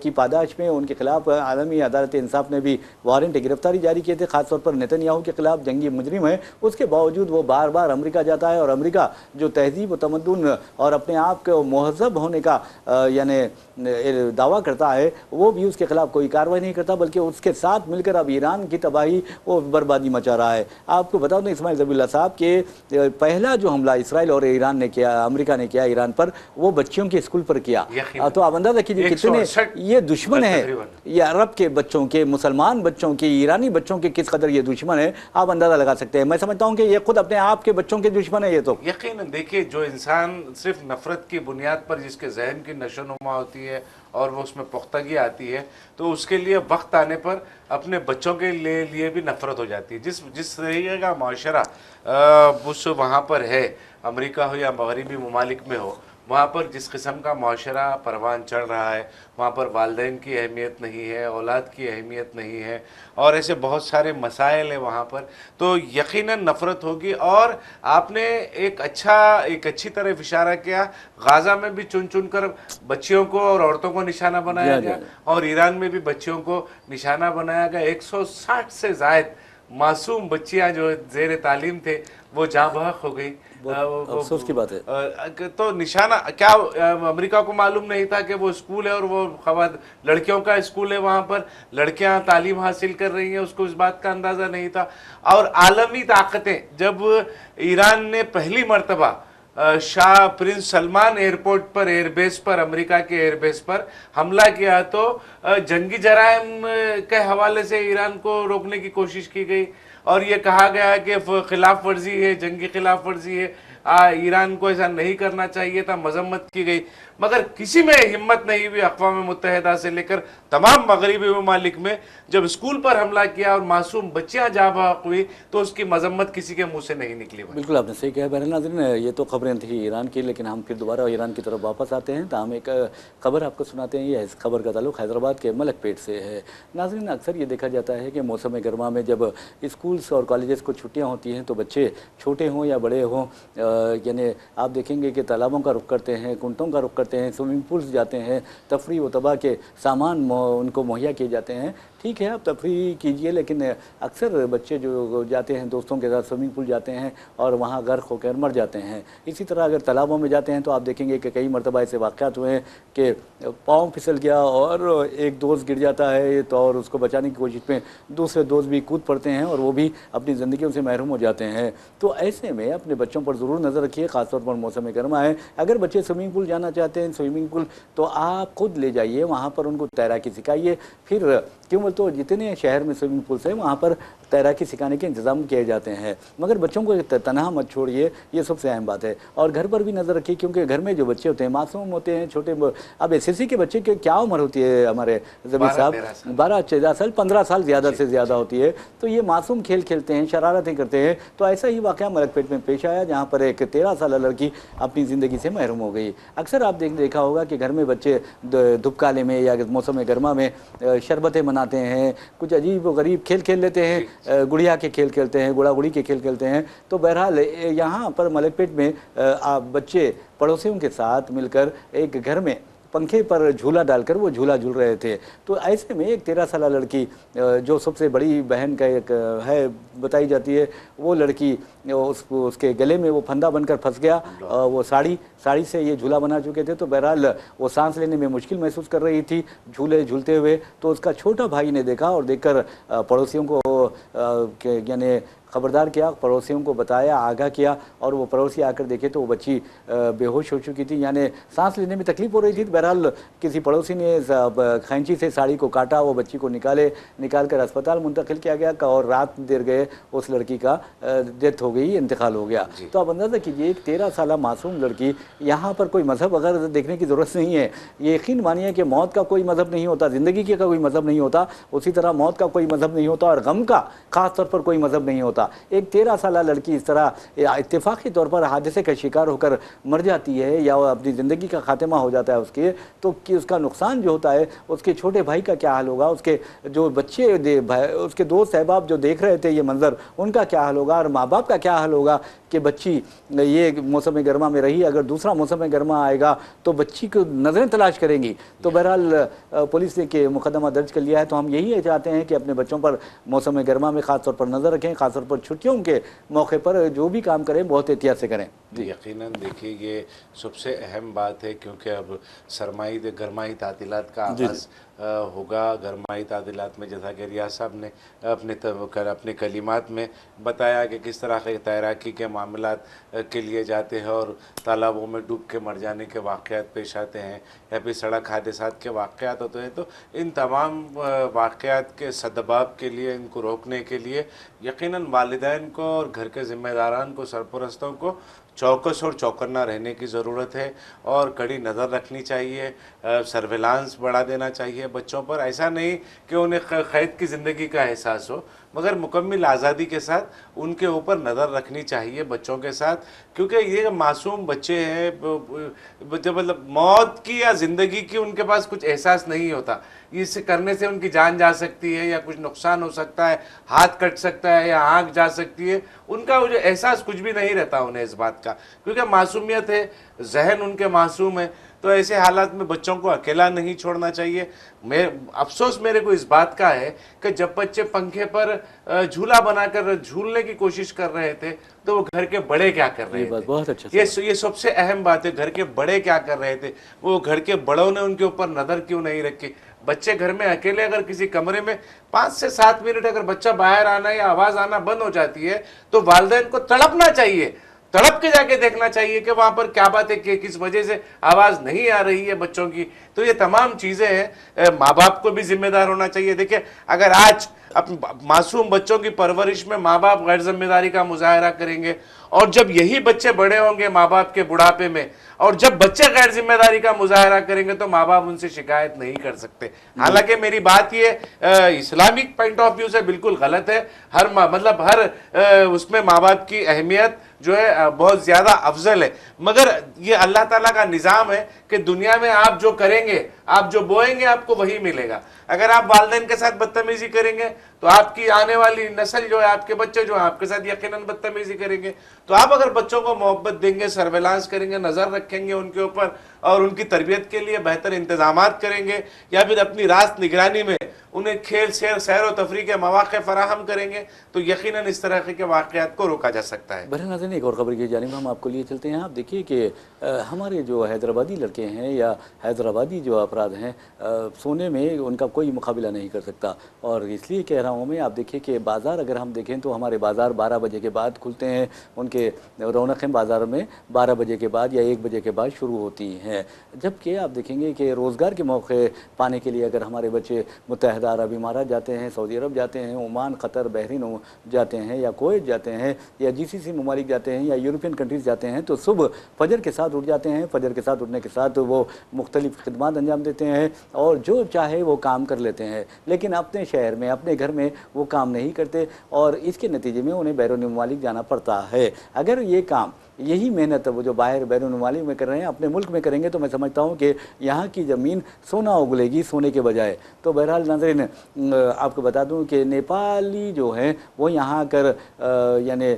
کی پاداش میں ان کے خلاف عالمی عدالت انصاف نے بھی وارنٹ گرفتاری جاری کیے تھے، خاص طور پر نیتن یاہو کے خلاف جنگی مجرم ہے. اس کے باوجود وہ بار بار امریکہ جاتا ہے، اور امریکہ جو تہذیب و تمدن اور اپنے آپ کو مہذب ہونے کا یعنی دعویٰ کرتا ہے، وہ بھی اس کے خلاف کوئی کارروائی نہیں کرتا، بلکہ اس کے ساتھ مل کر اب ایران کی تباہی و بربادی مچا رہا ہے. آپ کو بتا دیں اسماعیل ذبیح اللہ صاحب کہ پہلا جو حملہ اسرائیل اور ایران نے کیا، امریکہ نے کیا ایران پر، وہ بچیوں کے اسکول پر کیا. تو آپ اندازہ کیجیے کتنے یہ دشمن ہے، یہ عرب کے بچوں کے، مسلمان بچوں کے، ایرانی بچوں کے کس قدر یہ دشمن ہے، آپ اندازہ لگا سکتے ہیں. میں سمجھتا ہوں کہ یہ خود اپنے آپ کے بچوں کے دشمن ہے. یہ تو یقیناً دیکھیے، جو انسان صرف نفرت کی بنیاد پر جس کے ذہن کی نشو نما ہوتی ہے اور وہ اس میں پختگی آتی ہے، تو اس کے لیے وقت آنے پر اپنے بچوں کے لیے بھی نفرت ہو جاتی ہے. جس طریقے کا معاشرہ وہاں پر ہے، امریکہ ہو یا مغربی ممالک میں ہو، وہاں پر جس قسم کا معاشرہ پروان چڑھ رہا ہے، وہاں پر والدین کی اہمیت نہیں ہے، اولاد کی اہمیت نہیں ہے، اور ایسے بہت سارے مسائل ہیں وہاں پر، تو یقیناً نفرت ہوگی. اور آپ نے ایک اچھی طرح اشارہ کیا، غازہ میں بھی چن کر بچیوں کو اور عورتوں کو نشانہ بنایا گیا، اور ایران میں بھی بچیوں کو نشانہ بنایا گیا. 160 سے زائد معصوم بچیاں جو زیر تعلیم تھے وہ جاں بحق ہو گئی. افسوس کی بات ہے. تو نشانہ کیا امریکہ کو معلوم نہیں تھا کہ وہ اسکول ہے اور وہ لڑکیوں کا اسکول ہے، وہاں پر لڑکیاں تعلیم حاصل کر رہی ہیں، اس کو اس بات کا اندازہ نہیں تھا. اور عالمی طاقتیں، جب ایران نے پہلی مرتبہ شاہ پرنس سلمان ایئرپورٹ پر، ایئر بیس پر، امریکہ کے ایئر بیس پر حملہ کیا، تو جنگی جرائم کے حوالے سے ایران کو روکنے کی کوشش کی گئی، اور یہ کہا گیا کہ خلاف ورزی ہے، جنگی خلاف ورزی ہے، ایران کو ایسا نہیں کرنا چاہیے تھا، مذمت کی گئی. مگر کسی میں ہمت نہیں ہوئی اقوام متحدہ سے لے کر تمام مغربی ممالک میں، جب اسکول پر حملہ کیا اور معصوم بچیاں جاں بحق ہوئی تو اس کی مذمت کسی کے منہ سے نہیں نکلی. بالکل آپ نے صحیح کہا. بہرحال ناظرین، یہ تو خبریں تھیں ایران کی، لیکن ہم پھر دوبارہ ایران کی طرف واپس آتے ہیں. تو ہم ایک خبر آپ کو سناتے ہیں. یہ خبر کا تعلق حیدرآباد کے ملک پیٹ سے ہے. ناظرین، اکثر یہ دیکھا جاتا ہے کہ موسم گرما میں جب اسکولس اور کالجز کو چھٹیاں ہوتی ہیں تو بچے چھوٹے ہوں یا بڑے ہوں، یعنی آپ دیکھیں گے کہ تالابوں کا رخ کرتے ہیں، کنٹوں کا رخ کرتے ہیں، سوئمنگ پولز جاتے ہیں، تفریح و تباہ کے سامان ان کو مہیا کیے جاتے ہیں. ٹھیک ہے، آپ تفریح کیجئے، لیکن اکثر بچے جو جاتے ہیں دوستوں کے ساتھ سوئمنگ پول جاتے ہیں اور وہاں غرق ہو کر مر جاتے ہیں. اسی طرح اگر تالابوں میں جاتے ہیں تو آپ دیکھیں گے کہ کئی مرتبہ ایسے واقعات ہوئے ہیں کہ پاؤں پھسل گیا اور ایک دوست گر جاتا ہے، تو اور اس کو بچانے کی کوشش میں دوسرے دوست بھی کود پڑتے ہیں اور وہ بھی اپنی زندگیوں سے محروم ہو جاتے ہیں. تو ایسے میں اپنے بچوں پر ضرور نظر رکھیے، خاص طور پر موسم گرما ہے. اگر بچے سوئمنگ پول جانا چاہتے ہیں، سوئمنگ پول تو آپ خود لے جائیے، وہاں پر ان کو تیراکی سکھائیے. پھر کیوں بول تو جتنے شہر میں سوئمنگ پولس ہیں وہاں پر تیراکی سکھانے کے انتظام کیے جاتے ہیں، مگر بچوں کو تنہا مت چھوڑیے، یہ سب سے اہم بات ہے. اور گھر پر بھی نظر رکھیے، کیونکہ گھر میں جو بچے ہوتے ہیں معصوم ہوتے ہیں، چھوٹے. اب ایس ایس سی کے بچے کی کیا عمر ہوتی ہے ہمارے ذبیح صاحب؟ 12-14 سال، 15 سال زیادہ سے زیادہ ہوتی ہے. تو یہ معصوم کھیل کھیلتے ہیں، شرارتیں کرتے ہیں. تو ایسا ہی واقعہ ملک پیٹ میں پیش آیا جہاں پر ایک 13 سالہ لڑکی اپنی زندگی سے محروم ہو گئی. اکثر آپ دیکھا ہوگا کہ گھر میں بچے دھوپکالے میں یا موسم گرما میں شربتیں مناتے ہیں، کچھ عجیب و غریب کھیل کھیل لیتے ہیں، گڑیا کے کھیل کھیلتے ہیں، گڑا گڑی کے کھیل کھیلتے ہیں. تو بہرحال یہاں پر ملک پیٹ میں بچے پڑوسیوں کے ساتھ مل کر ایک گھر میں پنکھے پر جھولا ڈال کر وہ جھولا جھول رہے تھے. تو ایسے میں ایک 13 سالہ لڑکی جو سب سے بڑی بہن کا ایک ہے بتائی جاتی ہے، وہ لڑکی اس کے گلے میں وہ پھندا بن کر پھنس گیا. وہ ساڑی سے یہ جھولا بنا چکے تھے. تو بہرحال وہ سانس لینے میں مشکل محسوس کر رہی تھی جھولے جھولتے ہوئے. تو اس کا چھوٹا بھائی نے دیکھا اور دیکھ کر پڑوسیوں کو یعنی خبردار کیا، پڑوسیوں کو بتایا، آگاہ کیا. اور وہ پڑوسی آ کر دیکھے تو وہ بچی بے ہوش ہو چکی تھی، یعنی سانس لینے میں تکلیف ہو رہی تھی. بہرحال کسی پڑوسی نے کھینچی سے ساڑی کو کاٹا، وہ بچی کو نکال کر اسپتال منتقل کیا گیا اور رات دیر گئے اس لڑکی کا ڈیتھ ہو گئی، انتقال ہو گیا. تو آپ اندازہ کیجیے ایک 13 سالہ معصوم لڑکی. یہاں پر کوئی مذہب اگر دیکھنے کی ضرورت نہیں ہے. یہ یقین مانیے کہ موت کا کوئی مذہب نہیں ہوتا، زندگی کا کوئی مذہب نہیں ہوتا، اسی طرح موت کا کوئی مذہب نہیں ہوتا اور غم کا خاص طور پر کوئی مذہب نہیں ہوتا. ہوتا. ایک 13 سالہ لڑکی اس طرح اتفاقی طور پر حادثے کا شکار ہو کر مر جاتی ہے یا اپنی زندگی کا خاتمہ ہو جاتا ہے اس کے, تو اس کا نقصان جو ہوتا ہے اس کے چھوٹے بھائی کا کیا حال ہوگا, اس کے جو بچے اس کے دوست احباب جو دیکھ رہے تھے یہ منظر, ان کا کیا حال ہوگا, اور ماں باپ کا کیا حال ہوگا کہ بچی یہ موسم گرما میں رہی, اگر دوسرا موسم گرما آئے گا تو بچی کو نظریں تلاش کریں گی. تو بہرحال پولیس نے کہ مقدمہ درج کر لیا ہے. تو ہم یہی چاہتے ہیں کہ اپنے بچوں پر موسم گرما میں خاص طور پر نظر رکھیں, خاص طور پر چھٹیوں کے موقع پر جو بھی کام کریں بہت احتیاط سے کریں. یقیناً دیکھیے یہ سب سے اہم بات ہے, کیونکہ اب گرمائی تعطیلات کا آغاز ہوگا. گرمائی تعطیلات میں جیسا کہ ریاض صاحب نے اپنے کلمات میں بتایا کہ کس طرح کے تیراکی کے معاملات کے لیے جاتے ہیں اور تالابوں میں ڈوب کے مر جانے کے واقعات پیش آتے ہیں یا پھر سڑک حادثات کے واقعات ہوتے ہیں. تو ان تمام واقعات کے سدباب کے لیے, ان کو روکنے کے لیے یقیناً والدین کو اور گھر کے ذمہ داران کو, سرپرستوں کو چوکس اور چوکنا رہنے کی ضرورت ہے اور کڑی نظر رکھنی چاہیے. سرویلانس بڑھا دینا چاہیے بچوں پر. ایسا نہیں کہ انہیں قید کی زندگی کا احساس ہو, مگر مکمل آزادی کے ساتھ ان کے اوپر نظر رکھنی چاہیے بچوں کے ساتھ, کیونکہ یہ معصوم بچے ہیں. مطلب موت کی یا زندگی کی ان کے پاس کچھ احساس نہیں ہوتا. اس کرنے سے ان کی جان جا سکتی ہے یا کچھ نقصان ہو سکتا ہے, ہاتھ کٹ سکتا ہے یا آنکھ جا سکتی ہے. ان کا جو احساس کچھ بھی نہیں رہتا انہیں اس بات کا, کیونکہ معصومیت ہے, ذہن ان کے معصوم ہے. تو ایسے حالات میں بچوں کو اکیلا نہیں چھوڑنا چاہیے. افسوس میرے کو اس بات کا ہے کہ جب بچے پنکھے پر جھولا بنا کر جھولنے کی کوشش کر رہے تھے تو وہ گھر کے بڑے کیا کر رہے تھے. بہت اچھا, یہ سب سے اہم بات ہے, گھر کے بڑے کیا کر رہے تھے. وہ گھر کے بڑوں نے ان کے اوپر نظر کیوں نہیں رکھی. بچے گھر میں اکیلے اگر کسی کمرے میں 5 سے 7 منٹ اگر بچہ باہر آنا یا آواز آنا بند ہو جاتی ہے تو والدین کو تڑپنا چاہیے, تڑپ کے جا کے دیکھنا چاہیے کہ وہاں پر کیا بات ہے, کہ کس وجہ سے آواز نہیں آ رہی ہے بچوں کی. تو یہ تمام چیزیں ہیں, ماں باپ کو بھی ذمہ دار ہونا چاہیے. دیکھیں اگر آج معصوم بچوں کی پرورش میں ماں باپ غیر ذمہ داری کا مظاہرہ کریں گے, اور جب یہی بچے بڑے ہوں گے ماں باپ کے بڑھاپے میں, اور جب بچے غیر ذمہ داری کا مظاہرہ کریں گے تو ماں باپ ان سے شکایت نہیں کر سکتے. حالانکہ میری بات یہ اسلامک پوائنٹ آف ویو سے بالکل غلط ہے. ہر اس میں ماں باپ کی اہمیت جو ہے بہت زیادہ افضل ہے, مگر یہ اللہ تعالیٰ کا نظام ہے کہ دنیا میں آپ جو کریں گے, آپ جو بوئیں گے آپ کو وہی ملے گا. اگر آپ والدین کے ساتھ بدتمیزی کریں گے تو آپ کی آنے والی نسل جو ہے, آپ کے بچے جو ہیں آپ کے ساتھ یقیناً بدتمیزی کریں گے. تو آپ اگر بچوں کو محبت دیں گے, سرویلانس کریں گے, نظر رکھیں گے ان کے اوپر اور ان کی تربیت کے لیے بہتر انتظامات کریں گے, یا پھر اپنی راست نگرانی میں انہیں کھیل سیر و تفریح کے مواقع فراہم کریں گے, تو یقیناً اس طرح کے واقعات کو روکا جا سکتا ہے. بہرحال ناظرین, ایک اور خبر کی جانب ہم آپ کو لیے چلتے ہیں. آپ دیکھیے کہ ہمارے جو حیدرآبادی لڑکے ہیں یا حیدرآبادی جو افراد ہیں, سونے میں ان کا کوئی مقابلہ نہیں کر سکتا. اور اس لیے کہہ رہا ہوں میں, آپ دیکھیں کہ بازار اگر ہم دیکھیں تو ہمارے بازار 12 بجے کے بعد کھلتے ہیں. ان کے رونقیں بازار میں 12 بجے کے بعد یا 1 بجے کے بعد شروع ہوتی ہیں. جبکہ آپ دیکھیں گے کہ روزگار کے موقع پانے کے لیے اگر ہمارے بچے متحدہ عرب امارات جاتے ہیں, سعودی عرب جاتے ہیں, عمان, قطر, بحرین جاتے ہیں, یا کویت جاتے ہیں, یا GCC ممالک جاتے ہیں, یا یورپین کنٹریز جاتے ہیں, تو صبح فجر کے ساتھ اٹھ جاتے ہیں. فجر کے ساتھ اٹھنے کے ساتھ وہ مختلف خدمات انجام دیتے ہیں اور جو چاہے وہ کام کر لیتے ہیں, لیکن اپنے شہر میں, اپنے گھر میں وہ کام نہیں کرتے, اور اس کے نتیجے میں انہیں بیرون ممالک جانا پڑتا ہے. اگر یہ کام, یہی محنت وہ جو باہر بیرون ممالک میں کر رہے ہیں اپنے ملک میں کریں گے تو میں سمجھتا ہوں کہ یہاں کی زمین سونا اگلے گی سونے کے بجائے. تو بہرحال ناظرین, آپ کو بتا دوں کہ نیپالی جو ہیں وہ یہاں آ کر یعنی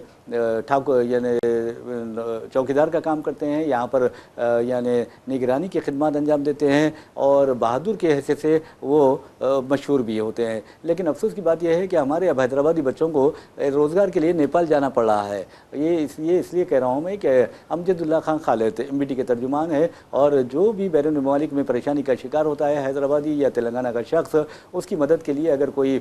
چوکیدار کا کام کرتے ہیں, یہاں پر یعنی نگرانی کی خدمات انجام دیتے ہیں, اور بہادر کے حیثیت سے وہ مشہور بھی ہوتے ہیں. لیکن افسوس کی بات یہ ہے کہ ہمارے اب حیدرآبادی بچوں کو روزگار کے لیے نیپال جانا پڑ رہا ہے. یہ اس لیے کہہ رہا ہوں میں کہ امجد اللہ خان خالد MBT کے ترجمان ہے, اور جو بھی بیرون ممالک میں پریشانی کا شکار ہوتا ہے, حیدرآبادی یا تلنگانہ کا شخص, اس کی مدد کے لیے اگر کوئی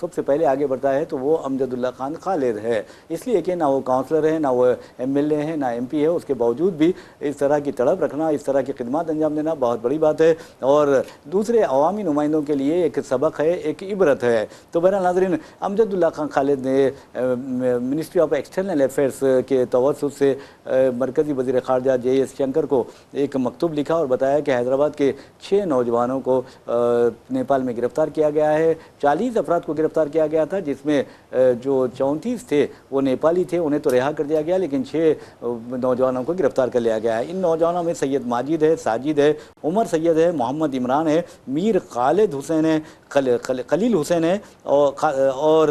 سب سے پہلے آگے بڑھتا ہے تو وہ امجد اللہ خان خالد ہے. اس لیے کہ نہ وہ کاؤنسلر ہے، نہ وہ MLA ہے، نہ MP ہے، اس کے باوجود بھی اس طرح کی تڑپ رکھنا، اس طرح کی خدمات انجام دینا بہت بڑی بات ہے، اور دوسرے عوامی نمائندوں کے لیے ایک سبق ہے، ایک عبرت ہے۔ تو بہرحال ناظرین، امجد اللہ خان خالد نے منسٹری آف ایکسٹرنل افیئرس کے توسط سے مرکزی وزیر خارجہ JS شنکر کو ایک مکتوب لکھا اور بتایا کہ حیدرآباد کے 6 نوجوانوں کو نیپال میں گرفتار کیا گیا ہے۔ 40 افراد کو گرفتار کیا گیا تھا، جس میں جو 34 تھے وہ نیپالی تھے، انہیں تو رہا کر دیا گیا، لیکن 6 نوجوانوں کو گرفتار کر لیا گیا ہے۔ ان نوجوانوں میں سید ماجد ہے، ساجد ہے، عمر سید ہے، محمد عمران ہے، میر خالد حسین ہے، خلیل حسین ہے، اور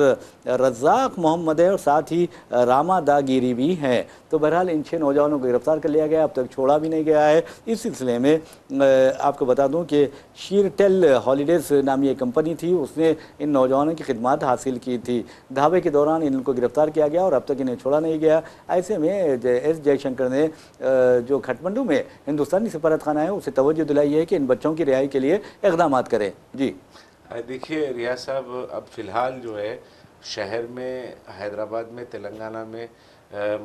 رزاق محمد ہے، اور ساتھ ہی راما دا گیری بھی ہیں۔ تو بہرحال ان 6 نوجوانوں کو گرفتار کر لیا گیا، اب تک چھوڑا بھی نہیں گیا ہے۔ اس سلسلے میں آپ کو بتا دوں کہ شیرٹیل ہالیڈیز نامی ایک کمپنی تھی، اس نے ان نوجوانوں کی خدمات حاصل کی تھی۔ دھاوے کے دوران ان کو گرفتار کیا گیا اور اب تک انہیں چھوڑا نہیں گیا۔ ایسے میں ایس جے شنکر نے جو کھٹمنڈو میں ہندوستانی سفارت خانہ ہے اسے توجہ دلائی ہے کہ ان بچوں کی رہائی کے لیے اقدامات کرے۔ جی دیکھیے ریاض صاحب، اب فی الحال جو ہے شہر میں، حیدرآباد میں، تلنگانہ میں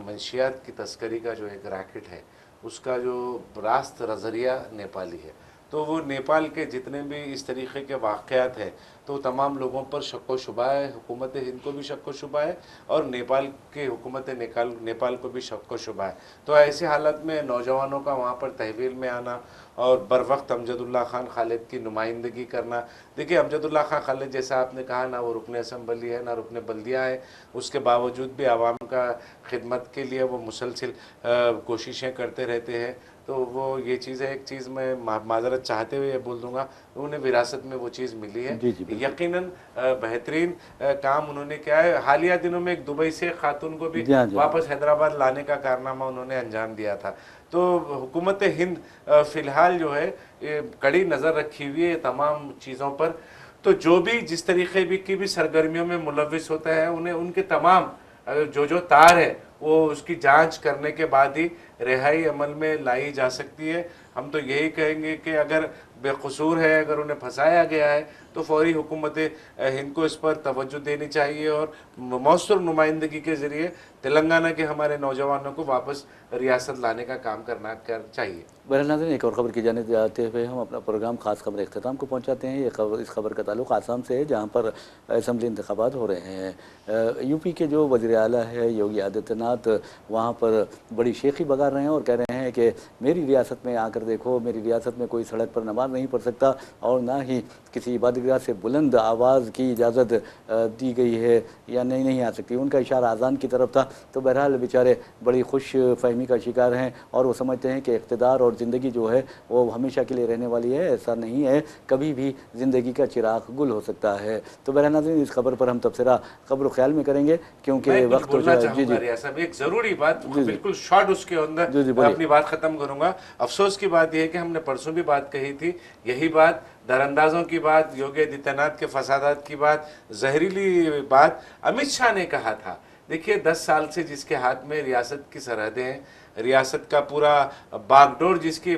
منشیات کی تسکری کا جو ایک ریکٹ ہے، اس کا جو راست ذریعہ نیپالی ہے۔ تو وہ نیپال کے جتنے بھی اس طریقے کے واقعات ہیں تو تمام لوگوں پر شک و شبہ ہے، حکومت ہند کو بھی شک و شبہ ہے، اور نیپال کی حکومت نیپال کو بھی شک و شبہ ہے۔ تو ایسے حالت میں نوجوانوں کا وہاں پر تحویل میں آنا اور بر وقت امجد اللہ خان خالد کی نمائندگی کرنا، دیکھیے امجد اللہ خان خالد جیسا آپ نے کہا، نہ وہ رکن اسمبلی ہے، نہ رکن بلدیہ ہے، اس کے باوجود بھی عوام کا خدمت کے لیے وہ مسلسل کوششیں کرتے رہتے ہیں۔ تو وہ یہ چیز ہے، ایک چیز میں معذرت چاہتے ہوئے یہ بول دوں گا، انہیں وراثت میں وہ چیز ملی ہے۔ یقیناً بہترین کام انہوں نے کیا ہے۔ حالیہ دنوں میں ایک دبئی سے خاتون کو بھی واپس حیدرآباد لانے کا کارنامہ انہوں نے انجام دیا تھا۔ تو حکومت ہند فی الحال جو ہے کڑی نظر رکھی ہوئی ہے تمام چیزوں پر۔ تو جو بھی جس طریقے کی بھی سرگرمیوں میں ملوث ہوتا ہے، انہیں ان کے تمام جو تار ہے وہ اس کی جانچ کرنے کے بعد ہی رہائی عمل میں لائی جا سکتی ہے۔ ہم تو یہی کہیں گے کہ اگر بے قصور ہے، اگر انہیں پھنسایا گیا ہے تو فوری حکومت ہند کو اس پر توجہ دینی چاہیے اور مؤثر نمائندگی کے ذریعے تلنگانہ کے ہمارے نوجوانوں کو واپس ریاست لانے کا کام کرنا چاہیے۔ بہرحال ناظرین، ایک اور خبر کی جانب جاتے ہوئے ہم اپنا پروگرام خاص خبر اختتام کو پہنچاتے ہیں۔ اس خبر کا تعلق آسام سے ہے، جہاں پر اسمبلی انتخابات ہو رہے ہیں۔ UP کے جو وزیر اعلیٰ ہے یوگی آدتیہ ناتھ، وہاں پر بڑی شیخی بگا رہے ہیں اور کہہ رہے ہیں کہ میری ریاست میں آ کر دیکھو، میری ریاست میں کوئی سڑک پر نماز نہیں پڑھ سکتا اور نہ ہی کسی عبادت گاہ سے بلند آواز کی اجازت دی گئی ہے یا نہیں آ سکتی۔ ان کا اشارہ اذان کی طرف تھا۔ تو بہرحال بیچارے بڑی خوش فہمی کا شکار ہیں اور وہ سمجھتے ہیں کہ اقتدار اور زندگی جو ہے وہ ہمیشہ کے لیے رہنے والی ہے۔ ایسا نہیں ہے، کبھی بھی زندگی کا چراغ گل ہو سکتا ہے۔ تو بہرحال ناظرین، اس خبر پر ہم تبصرہ خبر و خیال میں کریں گے کیونکہ وقت بولنا چاہوں گا ریاض صاحب ایک ضروری بات، بالکل شارٹ اس کے اندر اپنی بات ختم کروں گا۔ افسوس کی بات یہ ہے کہ ہم نے پرسوں بھی بات کہی تھی، یہی بات دراندازوں کی بات، یوگی آدتیہ ناتھ کے فسادات کی بات، زہریلی بات امت شاہ نے کہا تھا۔ دیکھیے 10 سال سے جس کے ہاتھ میں ریاست کی سرحدیں ہیں، ریاست کا پورا باغ ڈور، جس کی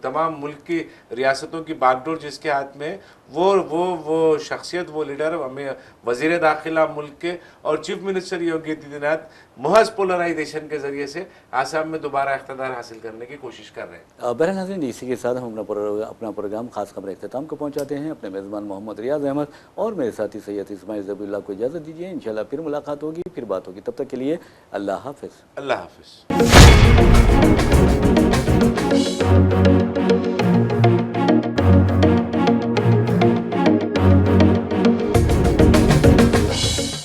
تمام ملک کی ریاستوں کی باغ ڈور جس کے ہاتھ میں، وہ شخصیت، وہ لیڈر، وزیر داخلہ ملک کے اور چیف منسٹر یوگی آدتیہ ناتھ محض پولرائزیشن کے ذریعے سے آسام میں دوبارہ اقتدار حاصل کرنے کی کوشش کر رہے ہیں۔ بہرحال ناظرین، اسی کے ساتھ ہم اپنا پروگرام خاص خبر اختتام کو پہنچاتے ہیں۔ اپنے میزبان محمد ریاض احمد اور میرے ساتھی سید اسماعیل ذبیح اللہ کو اجازت دیجیے۔ انشاءاللہ پھر ملاقات ہوگی، پھر بات ہوگی۔ تب تک کے لیے اللہ حافظ۔ اللہ حافظ۔